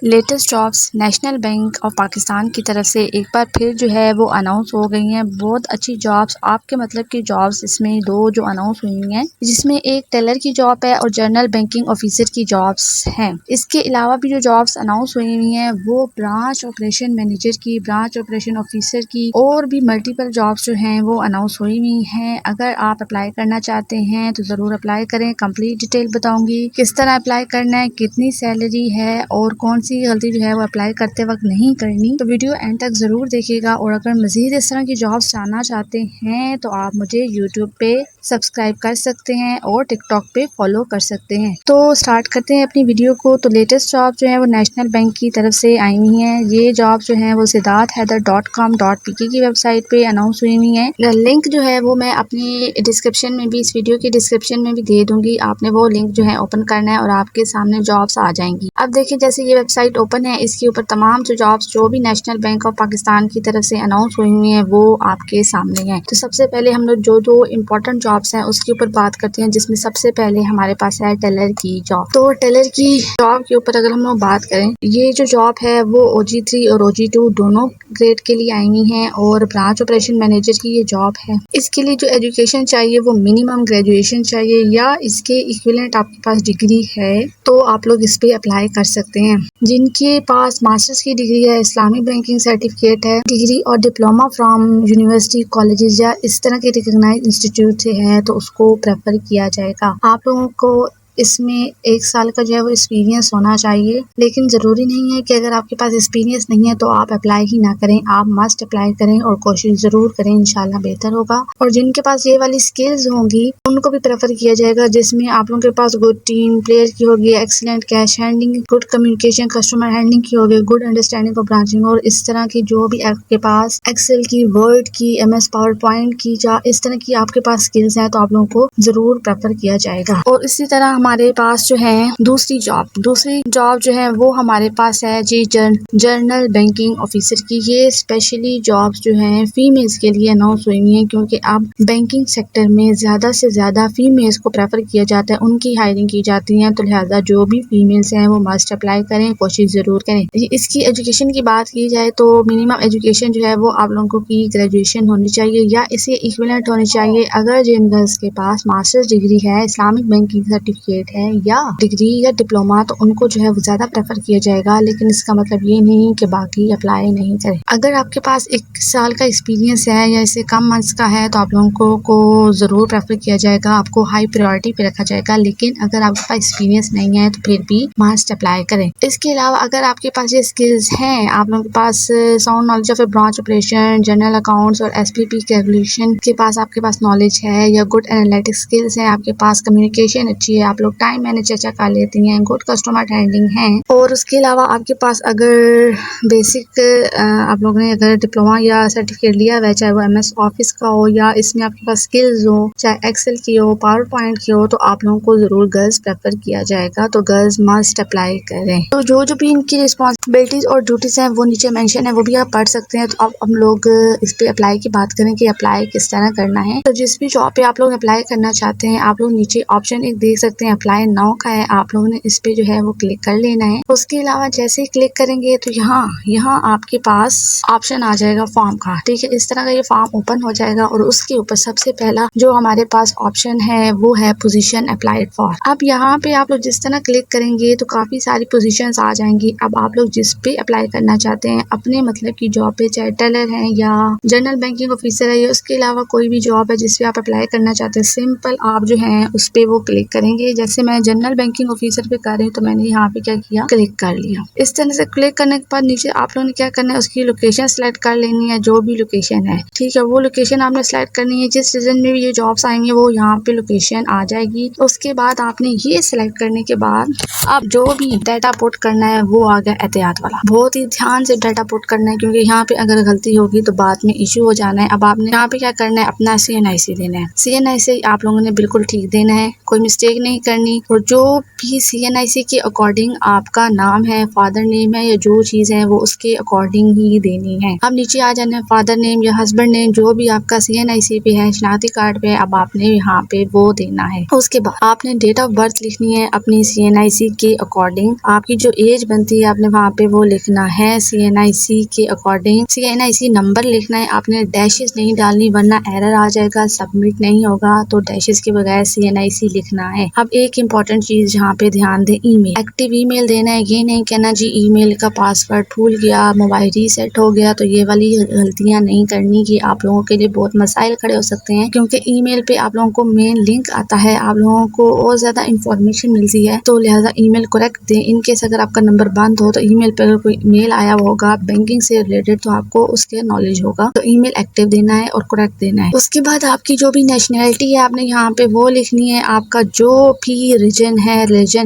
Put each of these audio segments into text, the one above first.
Latest jobs national bank of Pakistan की तरफ से एक बार फिर जो है वो अनाउंस हो गई हैं। बहुत अच्छी जॉब्स आपके मतलब की जॉब्स इसमें दो जो अनाउंस हुई हैं, जिसमें एक टेलर की जॉब है और जनरल बैंकिंग ऑफिसर की जॉब्स हैं। इसके अलावा भी जो जॉब्स अनाउंस हुई हैं वो ब्रांच ऑपरेशन मैनेजर की, ब्रांच ऑपरेशन ऑफिसर की और भी मल्टीपल जॉब्स जो हैं वो अनाउंस हुई हैं। अगर आप अप्लाई करना चाहते हैं तो ज़रूर अप्लाई करें। कंप्लीट डिटेल बताऊंगी, किस तरह अप्लाई करना है, कितनी सैलरी है और कौन सी गलती जो है वो अप्लाई करते वक्त नहीं करनी। तो वीडियो एंड तक जरूर देखिएगा। और अगर मजीद इस तरह की जॉब्स जानना चाहते हैं तो आप मुझे यूट्यूब पे सब्सक्राइब कर सकते हैं और टिकटॉक पे फॉलो कर सकते हैं। तो स्टार्ट करते हैं अपनी वीडियो को। तो लेटेस्ट जॉब जो है वो नेशनल बैंक की तरफ से आई हुई हैं। ये जॉब जो है वो siddharthhaider.com.pk की वेबसाइट पे अनाउंस हुई हैं। लिंक जो है वो मैं अपनी डिस्क्रिप्शन में भी, इस वीडियो की डिस्क्रिप्शन में भी दे दूंगी। आपने वो लिंक जो है ओपन करना है और आपके सामने जॉब्स आ जाएंगी। अब देखिए, जैसे ये वेबसाइट ओपन है, इसके ऊपर तमाम जो जॉब्स जो भी नेशनल बैंक ऑफ पाकिस्तान की तरफ से अनाउंस हुई हैं वो आपके सामने हैं। तो सबसे पहले हम लोग जो इम्पोर्टेंट जॉब्स हैं उसके ऊपर बात करते हैं, जिसमें सबसे पहले हमारे पास है टेलर की जॉब। तो टेलर की जॉब के ऊपर अगर हम लोग बात करें, ये जो जॉब है वो OG3 और OG2 दोनों ग्रेड के लिए आई हुई है और ब्रांच ऑपरेशन मैनेजर की ये जॉब है। इसके लिए जो एजुकेशन चाहिए वो मिनिमम ग्रेजुएशन चाहिए या इसके इक्विवेलेंट आपके पास डिग्री है तो आप लोग इस पे अप्लाई कर सकते हैं। जिनके पास मास्टर्स की डिग्री है, इस्लामिक बैंकिंग सर्टिफिकेट है, डिग्री और डिप्लोमा फ्रॉम यूनिवर्सिटी, कॉलेजेस या इस तरह के रिकॉग्नाइज्ड इंस्टीट्यूट से है तो उसको प्रेफर किया जाएगा। आप लोगों को इसमें 1 साल का जो है वो एक्सपीरियंस होना चाहिए, लेकिन ज़रूरी नहीं है कि अगर आपके पास एक्सपीरियंस नहीं है तो आप अप्लाई ही ना करें। आप मस्ट अप्लाई करें और कोशिश ज़रूर करें, इंशाल्लाह बेहतर होगा। और जिनके पास ये वाली स्किल्स होंगी उनको भी प्रेफर किया जाएगा, जिसमें आप लोगों के पास गुड टीम प्लेयर की होगी, excellent cash handling, good communication, customer handling की होगी, गुड अंडरस्टैंडिंग ऑफ ब्रांचिंग और इस तरह की जो भी आपके पास एक्सेल की, वर्ड की, MS पावर पॉइंट की या इस तरह की आपके पास स्किल्स हैं तो आप लोगों को जरूर प्रेफर किया जाएगा। और इसी तरह हमारे पास जो है दूसरी जॉब जो है वो हमारे पास है जी जनरल बैंकिंग ऑफिसर की। ये स्पेशली जॉब्स जो हैं फीमेल्स के लिए अनाउंस हुई हैं, क्योंकि अब बैंकिंग सेक्टर में ज्यादा से ज्यादा फीमेल्स को प्रेफर किया जाता है, उनकी हायरिंग की जाती है। तो लिहाजा जो भी फीमेल्स हैं वो मस्ट अप्लाई करें, कोशिश जरूर करें। इसकी एजुकेशन की बात की जाए तो मिनिमम एजुकेशन जो है वो आप लोगों की ग्रेजुएशन होनी चाहिए या इसे इक्विवेलेंट होनी चाहिए। अगर जिन गर्ल्स के पास मास्टर्स डिग्री है, इस्लामिक बैंकिंग सर्टिफिकेट है या डिग्री या डिप्लोमा तो उनको जो है वो ज्यादा प्रेफर किया जाएगा, लेकिन इसका मतलब ये नहीं कि बाकी अप्लाई नहीं करें। अगर आपके पास 1 साल का एक्सपीरियंस है या इससे कम मंथ्स का है तो आप लोगों को जरूर प्रेफर किया जाएगा, आपको हाई प्रायोरिटी पे रखा जाएगा। लेकिन अगर आपके पास एक्सपीरियंस नहीं है तो फिर भी मस्ट अप्लाई करें। इसके अलावा अगर आपके पास ये स्किल्स हैं, आप लोगों के पास sound knowledge of branch operation, general accounts और SPP कैलकुलेशन के पास आपके पास नॉलेज है या गुड एनालिटिक स्किल्स है, आपके पास कम्युनिकेशन अच्छी है, आप लोग टाइम मैनेज अच्छा कर लेती हैं, गुड कस्टमर हैंडलिंग है और उसके अलावा आपके पास अगर बेसिक आप लोगों ने अगर डिप्लोमा या सर्टिफिकेट लिया हुआ है, चाहे वो MS ऑफिस का हो या इसमें आपके पास स्किल्स हो, चाहे एक्सेल की हो, पावर पॉइंट की हो, तो आप लोगों को जरूर गर्ल्स प्रेफर किया जाएगा। तो गर्ल्स मस्ट अप्लाई करें। तो जो भी इनकी रिस्पॉन्सिबिलिटीज और ड्यूटीज हैं वो नीचे मेंशन है, वो भी आप पढ़ सकते हैं। तो अब हम लोग इस पे अप्लाई की बात करें कि अप्लाई किस तरह करना है। तो जिस भी जॉब पे आप लोग अप्लाई करना चाहते हैं, आप लोग नीचे ऑप्शन एक देख सकते हैं, अप्लाई नाउ का है। आप लोगों ने इस पे जो है वो क्लिक कर लेना है। उसके अलावा जैसे ही क्लिक करेंगे तो यहाँ आपके पास ऑप्शन आ जाएगा फॉर्म का। ठीक है, इस तरह का ये फॉर्म ओपन हो जाएगा और उसके ऊपर सबसे पहला जो हमारे पास ऑप्शन है वो है पोजीशन अप्लाइड फॉर। अब यहाँ पे आप लोग जिस तरह क्लिक करेंगे तो काफी सारी पोजीशंस आ जाएंगी। अब आप लोग जिस पे अप्लाई करना चाहते हैं अपने मतलब की जॉब पे, चाहे टेलर है या जनरल बैंकिंग ऑफिसर है या उसके अलावा कोई भी जॉब है जिस पे आप अप्लाई करना चाहते हैं, सिंपल आप जो है उस पे वो क्लिक करेंगे। जैसे मैं जनरल बैंकिंग ऑफिसर पे कर रही हूँ तो मैंने यहाँ पे क्या किया, क्लिक कर लिया। इस तरह से क्लिक करने के बाद नीचे आप लोगों ने क्या करना है, उसकी लोकेशन सिलेक्ट कर लेनी है, जो भी लोकेशन है। ठीक है, वो लोकेशन आपने सिलेक्ट करनी है। जिस रीजन में भी ये जॉब्स आएंगे वो यहाँ पे लोकेशन आ जाएगी। उसके बाद आपने ये सिलेक्ट करने के बाद आप जो भी डाटा पुट करना है वो आ गया एहतियात वाला। बहुत ही ध्यान से डाटा पुट करना है, क्योंकि यहाँ पे अगर गलती होगी तो बाद में इशू हो जाना है। अब आपने यहाँ पे क्या करना है, अपना CNIC देना है। CNIC आप लोगों ने बिल्कुल ठीक देना है, कोई मिस्टेक नहीं करनी और जो भी CNIC के अकॉर्डिंग आपका नाम है, फादर नेम है या जो चीज़ है वो उसके अकॉर्डिंग ही देनी है। अब नीचे आ जाना है फादर नेम या हस्बैंड नेम जो भी आपका CNIC पे है, शनाख्ती कार्ड पे, अब आपने यहाँ पे वो देना है। उसके बाद आपने डेट ऑफ बर्थ लिखनी है अपनी CNIC के अकॉर्डिंग। आपकी जो एज बनती है आपने वहाँ पे वो लिखना है CNIC के अकॉर्डिंग। CNIC नंबर लिखना है, आपने डैशेस नहीं डालनी वरना एरर आ जाएगा, सबमिट नहीं होगा। तो डैशेस के बगैर CNIC लिखना है। अब एक इम्पॉर्टेंट चीज यहाँ पे ध्यान दें, ईमेल। एक्टिव ईमेल देना है, ये नहीं कहना जी ईमेल का पासवर्ड भूल गया, मोबाइल रीसेट हो गया। तो ये वाली गलतियां नहीं करनी कि आप लोगों के लिए बहुत मसाइल खड़े हो सकते हैं, क्योंकि ईमेल पे आप लोगों को मेन लिंक आता है, आप लोगों को और ज्यादा इंफॉर्मेशन मिलती है। तो लिहाजा ईमेल करेक्ट दें। इनकेस अगर आपका नंबर बंद हो तो ईमेल पे अगर कोई मेल आया होगा बैंकिंग से रिलेटेड तो आपको उसके नॉलेज होगा। तो ईमेल एक्टिव देना है और करेक्ट देना है। उसके बाद आपकी जो भी नेशनैलिटी है आपने यहाँ पे वो लिखनी है। आपका जो भी रिलीजन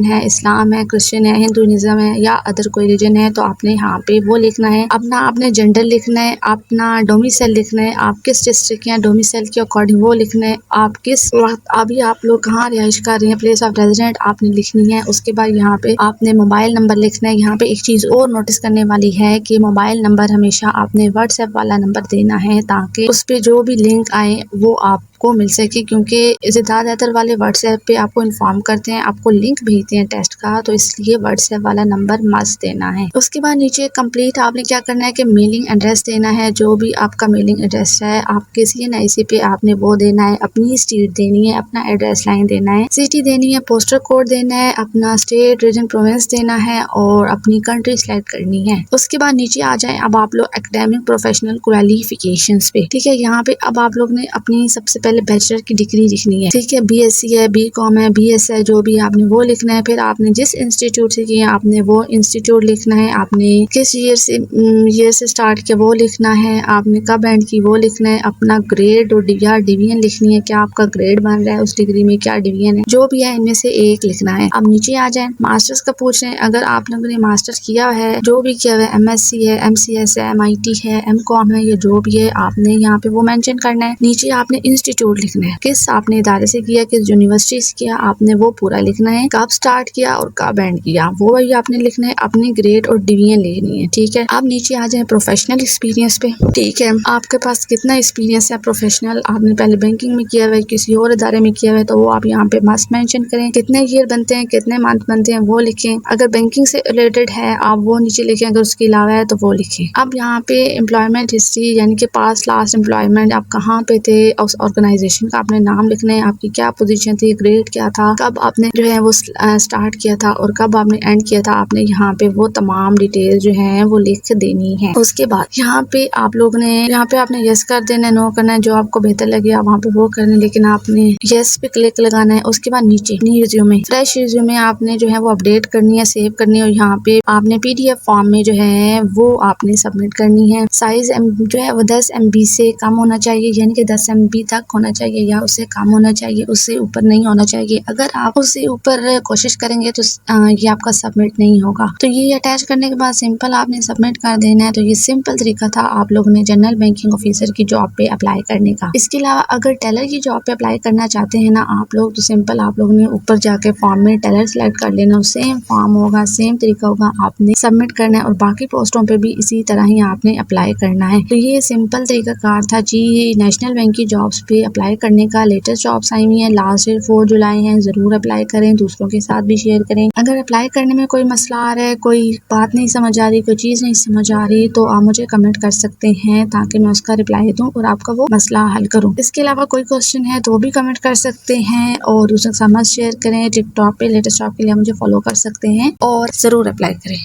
है, इस्लाम है, क्रिश्चियन है, हिंदुइज्म है या अदर कोई रिलीजन है, तो आपने यहाँ पे वो लिखना है। अपना आपने जेंडर लिखना है, अपना डोमिसाइल लिखना है, आप किस डिस्ट्रिक्ट या डोमिसाइल के अकॉर्डिंग वो लिखना है। आप किस वक्त अभी आप लोग कहाँ रिहाइश कर रहे हैं, प्लेस ऑफ रेजिडेंट आपने लिखनी है। उसके बाद यहाँ पे आपने मोबाइल नंबर लिखना है। यहाँ पे एक चीज और नोटिस करने वाली है कि मोबाइल नंबर हमेशा आपने व्हाट्सएप वाला नंबर देना है, ताकि उस पे जो भी लिंक आए वो आपको मिल सके, क्योंकि ज़्यादातर वाले व्हाट्सएप पे आपको इन्फॉर्म करते हैं, आपको लिंक भेजते हैं टेस्ट का, तो इसलिए व्हाट्सएप वाला नंबर मस्ट देना है। उसके बाद नीचे कंप्लीट आपने क्या करना है कि मेलिंग एड्रेस देना है। जो भी आपका मेलिंग एड्रेस है आपके CNIC पे आपने वो देना है, अपनी स्टेट देनी है, अपना एड्रेस लाइन देना है, सिटी देनी है, पोस्टल कोड देना है, अपना स्टेट, रीजन, प्रोविंस देना है और अपनी कंट्री सेलेक्ट करनी है। उसके बाद नीचे आ जाए अब आप लोग एकेडमिक प्रोफेशनल क्वालिफिकेशंस पे। ठीक है, यहाँ पे अब आप लोग ने अपनी सबसे पहले बैचलर की डिग्री लिखनी है। ठीक है, BSc है, BCom है, BS है, जो भी आपने वो लिखना है। फिर आपने जिस इंस्टीट्यूट से किया आपने वो इंस्टीट्यूट लिखना है। आपने किस ईयर से स्टार्ट किया वो लिखना है। आपने कब एंड की वो लिखना है। अपना ग्रेड और डिवीजन लिखनी है, क्या आपका ग्रेड बन रहा है उस डिग्री में, क्या डिवीजन है, जो भी है इनमें से एक लिखना है। अब नीचे आ जाए मास्टर्स का पूछ रहे हैं। अगर आप लोगों ने मास्टर्स किया है, जो भी किया हुआ है, MSc है, MCS है, MIT है, MCom है, ये जो भी है आपने यहाँ पे वो मेंशन करना है। नीचे आपने इंस्टीट्यूट लिखना है, किस आपने इदारे से किया, किस यूनिवर्सिटी से किया, आपने वो पूरा लिखना है। कब स्टार्ट किया और कब एंड किया वो वही आपने लिखना है। अपनी ग्रेड और डिवीजन लिखनी है। ठीक है, अब नीचे आ जाए प्रोफेशनल एक्सपीरियंस पे। ठीक है, आपके पास कितना एक्सपीरियंस है प्रोफेशनल, आपने पहले बैंकिंग में किया हुआ है, किसी और इदारे में किया हुआ है, तो वो आप यहाँ पे मस्ट मेंशन करें। कितने ईयर बनते हैं, कितने मंथ बनते हैं वो लिखें। अगर बैंकिंग से रिलेटेड है आप वो नीचे लिखें, अगर उसके अलावा है तो वो लिखें। अब यहाँ पे एम्प्लॉयमेंट हिस्ट्री यानी कि पास लास्ट एम्प्लॉयमेंट, आप कहाँ पे थे, उस ऑर्गेनाइजेशन का आपने नाम लिखना है, आपकी क्या पोजीशन थी, ग्रेड क्या था, कब आपने जो है वो स्टार्ट किया था और कब आपने एंड किया था। आपने यहाँ पे वो तमाम डिटेल जो है वो लिख देनी है। उसके बाद यहाँ पे आप लोग ने यहाँ पे आपने यस कर देना है, नो करना है, जो आपको बेहतर लगे आप वहाँ पे वो करना है, लेकिन आपने यस पे क्लिक लगाना है। उसके बाद नीचे अपनी रिज्यूमे, फ्रेश रिज्यूमे आपने जो है वो अपडेट करनी है, सेव करनी है और यहाँ पे आपने PDF फॉर्म में जो है वो आपने सबमिट करनी है। साइज जो है वो 10 MB से कम होना चाहिए, यानी कि 10 MB तक होना चाहिए या उससे कम होना चाहिए, उससे ऊपर नहीं होना चाहिए। अगर आप उससे ऊपर कोशिश करेंगे तो ये आपका सबमिट नहीं होगा। तो ये अटैच करने के बाद सिंपल आपने सबमिट कर देना है। तो ये सिंपल तरीका था आप लोगों ने जनरल बैंकिंग ऑफिसर की जॉब पे अप्लाई करने का। इसके अलावा अगर टेलर की जॉब पे अप्लाई करना चाहते हैं ना आप लोग, तो सिंपल आप लोगों ने ऊपर जाके फॉर्म में टेलर सेलेक्ट कर लेना, सेम फॉर्म होगा, सेम तरीका होगा, आपने सबमिट करना है और बाकी पोस्टों पे भी इसी तरह ही आपने अप्लाई करना है। तो ये सिंपल तरीका कार था जी नेशनल बैंक की जॉब्स पे अप्लाई करने का। लेटेस्ट जॉब्स आई हुई है, लास्ट डेट 4 जुलाई है, जरूर अप्लाई करें, दूसरों के साथ भी शेयर करें। अगर अप्लाई करने में कोई मसला आ रहा है, कोई बात नहीं समझ आ रही, कोई चीज नहीं समझ आ रही, तो आप मुझे कमेंट कर सकते हैं ताकि मैं उसका रिप्लाई दूं और आपका वो मसला हल करूं। इसके अलावा कोई क्वेश्चन है तो वो भी कमेंट कर सकते हैं और दूसरों के साथ शेयर करें। टिकटॉक पे लेटेस्ट जॉब के लिए मुझे फॉलो कर सकते हैं और जरूर अप्लाई करें।